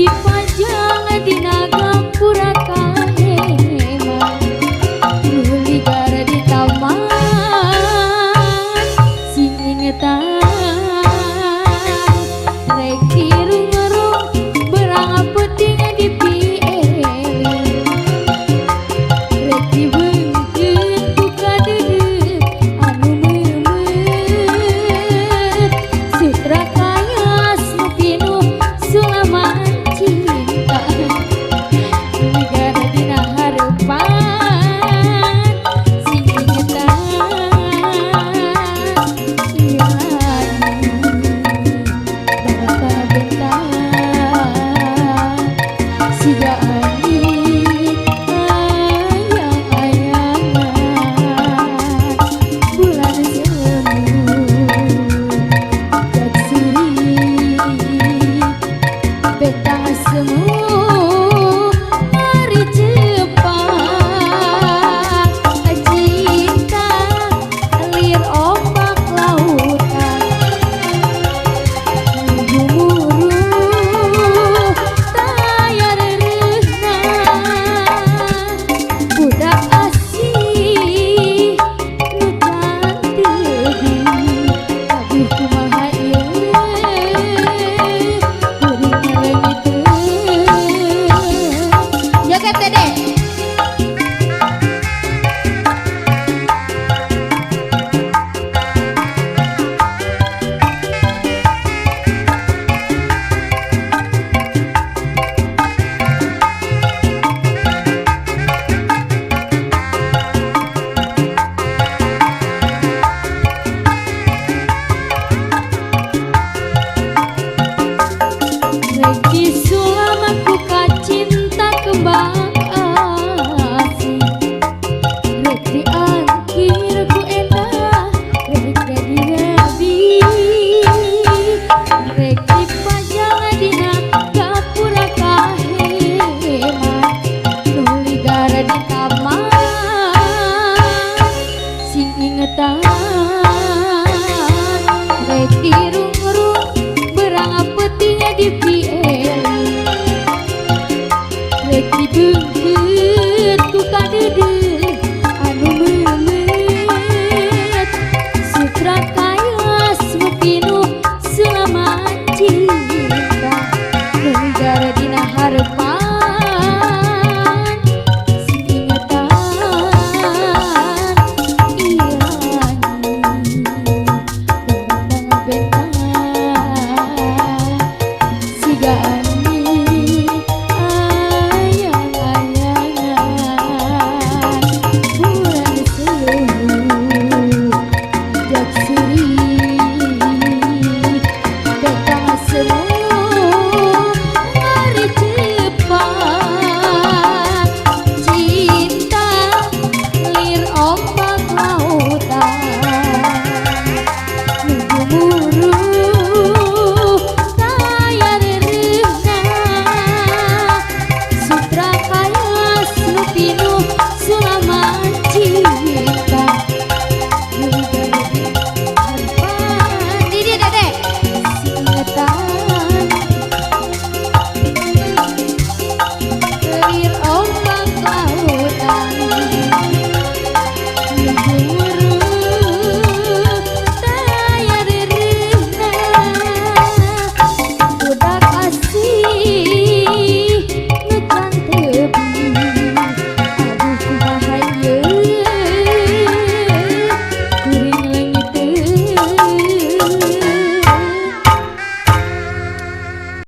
dipajang dina gapura kahema nuli gara di taman sing ingetan rek dirung-rung berang peting di pieli rek dibeungkeun ku kadeudeut anu meumeut sutra kayas nu pinuh sulaman cinta negara dina hareupan sing ingetan siga ani ayang-ayangan bulan semu jak suri betang semu mari cepat cinta lir ombak lautan gumuruh tayar reunang budak asih nu cantik aduh kumaha ieu kuring ngalengiteun jaga teh rek disulam aku ka cinta kembang asih rek diangkir ku endah rek jadi rabi rek dipajang dina gapura kahema nuli gara di kamar sing ingetan rek dirung-rung berang peting di pieli rek dibeungkeun ku kadeudeut anu meumeut sutra kayas nu pinuh sulaman cinta negara dina hareupan